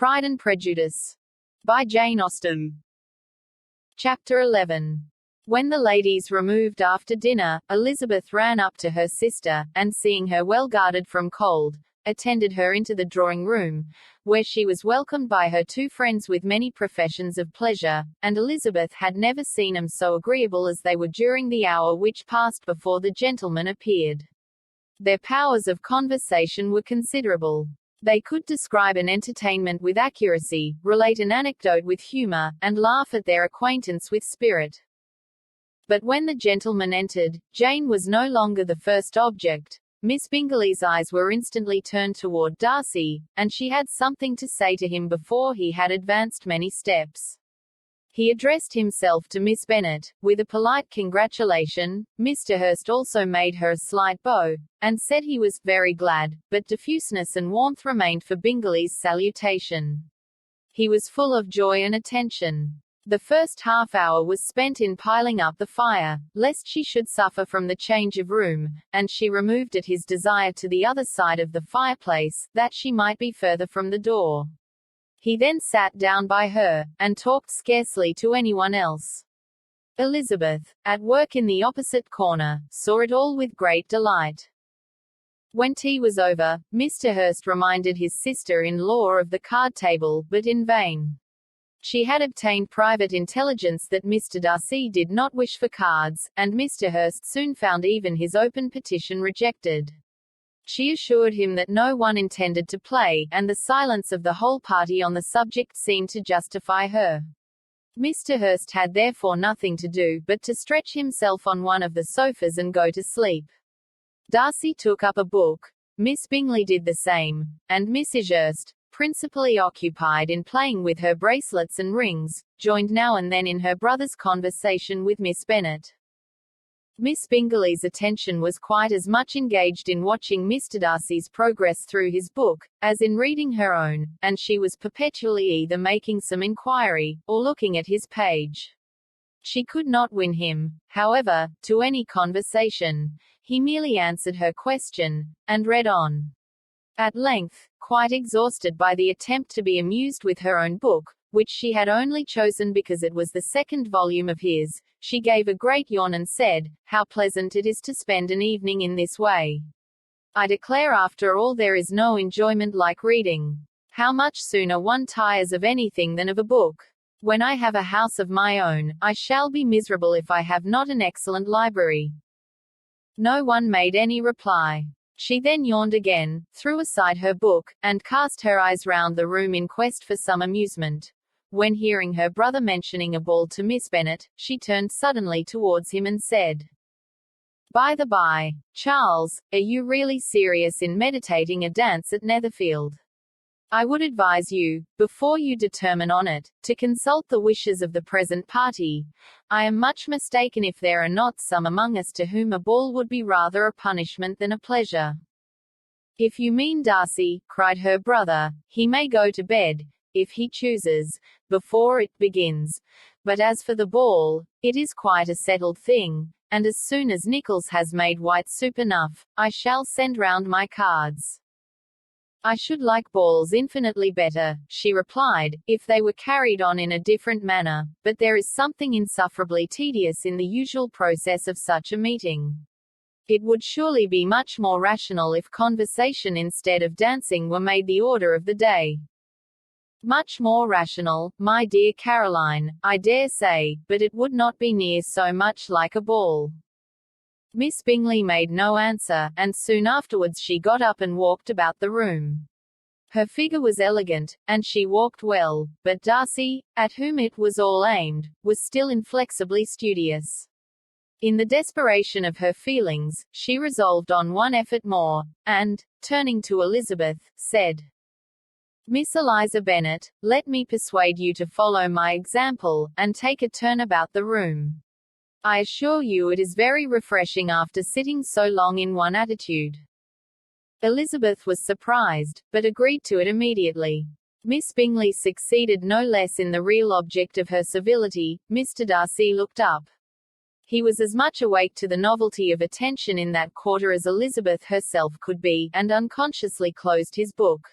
Pride and Prejudice. By Jane Austen. Chapter 11. When the ladies removed after dinner, Elizabeth ran up to her sister, and seeing her well guarded from cold, attended her into the drawing-room, where she was welcomed by her two friends with many professions of pleasure, and Elizabeth had never seen them so agreeable as they were during the hour which passed before the gentlemen appeared. Their powers of conversation were considerable. They could describe an entertainment with accuracy, relate an anecdote with humor, and laugh at their acquaintance with spirit. But when the gentleman entered, Jane was no longer the first object. Miss Bingley's eyes were instantly turned toward Darcy, and she had something to say to him before he had advanced many steps. He addressed himself to Miss Bennet, with a polite congratulation. Mr. Hurst also made her a slight bow, and said he was very glad, but diffuseness and warmth remained for Bingley's salutation. He was full of joy and attention. The first half-hour was spent in piling up the fire, lest she should suffer from the change of room, and she removed at his desire to the other side of the fireplace, that she might be further from the door. He then sat down by her, and talked scarcely to anyone else. Elizabeth, at work in the opposite corner, saw it all with great delight. When tea was over, Mr. Hurst reminded his sister-in-law of the card table, but in vain. She had obtained private intelligence that Mr. Darcy did not wish for cards, and Mr. Hurst soon found even his open petition rejected. She assured him that no one intended to play, and the silence of the whole party on the subject seemed to justify her. Mr. Hurst had therefore nothing to do but to stretch himself on one of the sofas and go to sleep. Darcy took up a book. Miss Bingley did the same, and Mrs. Hurst, principally occupied in playing with her bracelets and rings, joined now and then in her brother's conversation with Miss Bennet. Miss Bingley's attention was quite as much engaged in watching Mr. Darcy's progress through his book, as in reading her own, and she was perpetually either making some inquiry, or looking at his page. She could not win him, however, to any conversation. He merely answered her question, and read on. At length, quite exhausted by the attempt to be amused with her own book, which she had only chosen because it was the second volume of his, she gave a great yawn and said, "How pleasant it is to spend an evening in this way. I declare after all there is no enjoyment like reading. How much sooner one tires of anything than of a book. When I have a house of my own, I shall be miserable if I have not an excellent library." No one made any reply. She then yawned again, threw aside her book, and cast her eyes round the room in quest for some amusement. When hearing her brother mentioning a ball to Miss Bennet, she turned suddenly towards him and said, "By the by, Charles, are you really serious in meditating a dance at Netherfield? I would advise you, before you determine on it, to consult the wishes of the present party. I am much mistaken if there are not some among us to whom a ball would be rather a punishment than a pleasure." "If you mean Darcy," cried her brother, "he may go to bed, if he chooses, before it begins. But as for the ball, it is quite a settled thing, and as soon as Nicholas has made white soup enough, I shall send round my cards." "I should like balls infinitely better," she replied, "if they were carried on in a different manner, but there is something insufferably tedious in the usual process of such a meeting. It would surely be much more rational if conversation instead of dancing were made the order of the day." "Much more rational, my dear Caroline, I dare say, but it would not be near so much like a ball." Miss Bingley made no answer, and soon afterwards she got up and walked about the room. Her figure was elegant, and she walked well, but Darcy, at whom it was all aimed, was still inflexibly studious. In the desperation of her feelings, she resolved on one effort more, and, turning to Elizabeth, said, "Miss Eliza Bennet, let me persuade you to follow my example, and take a turn about the room. I assure you it is very refreshing after sitting so long in one attitude." Elizabeth was surprised, but agreed to it immediately. Miss Bingley succeeded no less in the real object of her civility. Mr. Darcy looked up. He was as much awake to the novelty of attention in that quarter as Elizabeth herself could be, and unconsciously closed his book.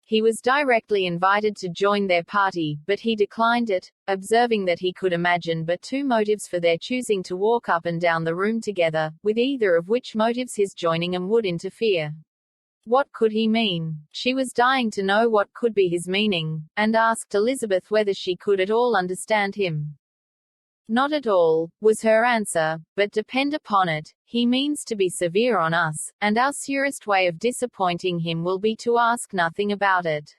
He was directly invited to join their party, but he declined it, observing that he could imagine but two motives for their choosing to walk up and down the room together, with either of which motives his joining them would interfere. What could he mean? She was dying to know what could be his meaning, and asked Elizabeth whether she could at all understand him. Not at all, was her answer, but depend upon it, he means to be severe on us, and our surest way of disappointing him will be to ask nothing about it.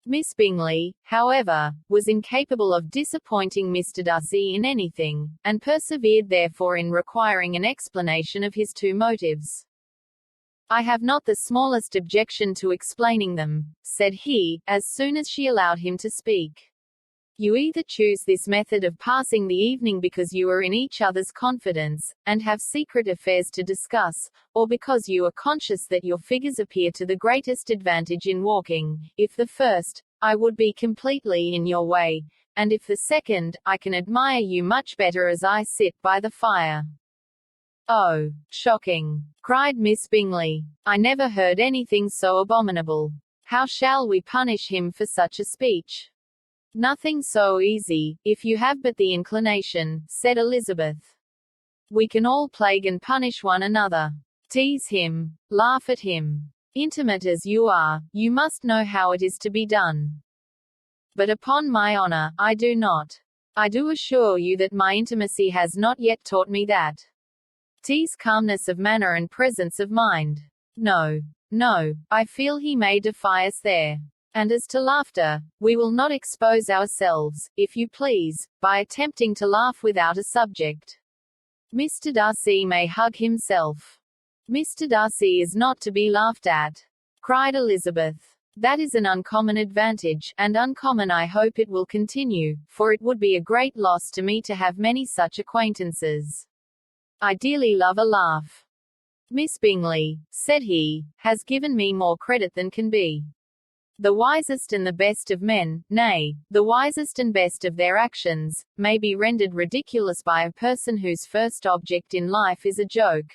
Miss Bingley, however, was incapable of disappointing Mr. Darcy in anything, and persevered therefore in requiring an explanation of his two motives. I have not the smallest objection to explaining them, said he, as soon as she allowed him to speak. You either choose this method of passing the evening because you are in each other's confidence, and have secret affairs to discuss, or because you are conscious that your figures appear to the greatest advantage in walking. If the first, I would be completely in your way, and if the second, I can admire you much better as I sit by the fire. Oh, shocking! Cried Miss Bingley. I never heard anything so abominable. How shall we punish him for such a speech? Nothing so easy, if you have but the inclination, said Elizabeth. We can all plague and punish one another. Tease him, laugh at him. Intimate as you are, you must know how it is to be done. But upon my honor, I do not. I do assure you that my intimacy has not yet taught me that. Tease calmness of manner and presence of mind. No, no, I feel he may defy us there. And as to laughter, we will not expose ourselves, if you please, by attempting to laugh without a subject. Mr. Darcy may hug himself. Mr. Darcy is not to be laughed at, cried Elizabeth. That is an uncommon advantage, and uncommon I hope it will continue, for it would be a great loss to me to have many such acquaintances. I dearly love a laugh. Miss Bingley, said he, has given me more credit than can be. The wisest and the best of men, nay, the wisest and best of their actions, may be rendered ridiculous by a person whose first object in life is a joke.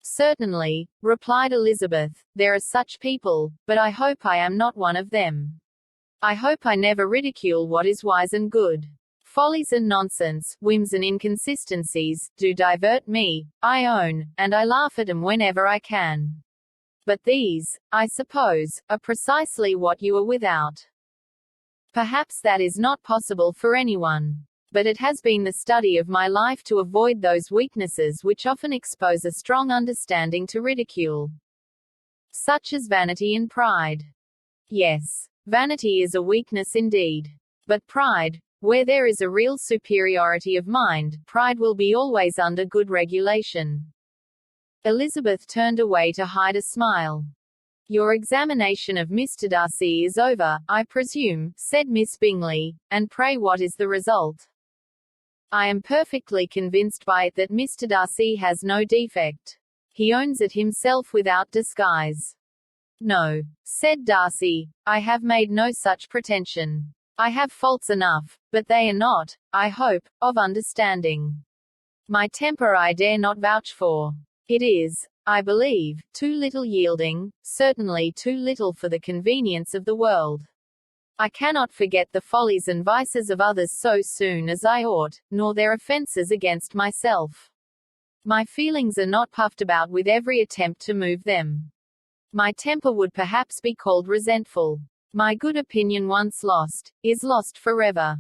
Certainly, replied Elizabeth, there are such people, but I hope I am not one of them. I hope I never ridicule what is wise and good. Follies and nonsense, whims and inconsistencies, do divert me, I own, and I laugh at them whenever I can. But these, I suppose, are precisely what you are without. Perhaps that is not possible for anyone. But it has been the study of my life to avoid those weaknesses which often expose a strong understanding to ridicule. Such as vanity and pride. Yes, vanity is a weakness indeed. But pride, where there is a real superiority of mind, pride will be always under good regulation. Elizabeth turned away to hide a smile. Your examination of Mr. Darcy is over, I presume, said Miss Bingley, and pray what is the result? I am perfectly convinced by it that Mr. Darcy has no defect. He owns it himself without disguise. No, said Darcy, I have made no such pretension. I have faults enough, but they are not, I hope, of understanding. My temper I dare not vouch for. It is, I believe, too little yielding, certainly too little for the convenience of the world. I cannot forget the follies and vices of others so soon as I ought, nor their offences against myself. My feelings are not puffed about with every attempt to move them. My temper would perhaps be called resentful. My good opinion once lost, is lost forever.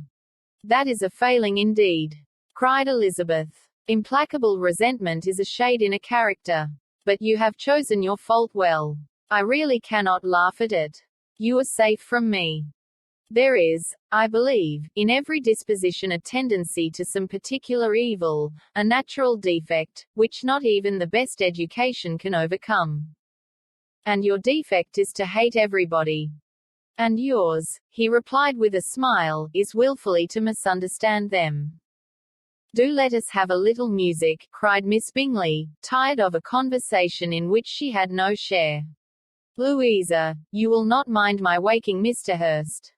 That is a failing indeed, cried Elizabeth. Implacable resentment is a shade in a character. But you have chosen your fault well. I really cannot laugh at it. You are safe from me. There is, I believe, in every disposition a tendency to some particular evil, a natural defect, which not even the best education can overcome. And your defect is to hate everybody. And yours, he replied with a smile, is wilfully to misunderstand them. Do let us have a little music, cried Miss Bingley, tired of a conversation in which she had no share. Louisa, you will not mind my waking Mr. Hurst.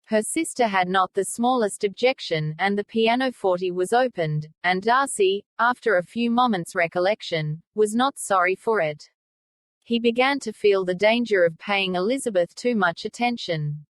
Her sister had not the smallest objection, and the pianoforte was opened, and Darcy, after a few moments' recollection, was not sorry for it. He began to feel the danger of paying Elizabeth too much attention.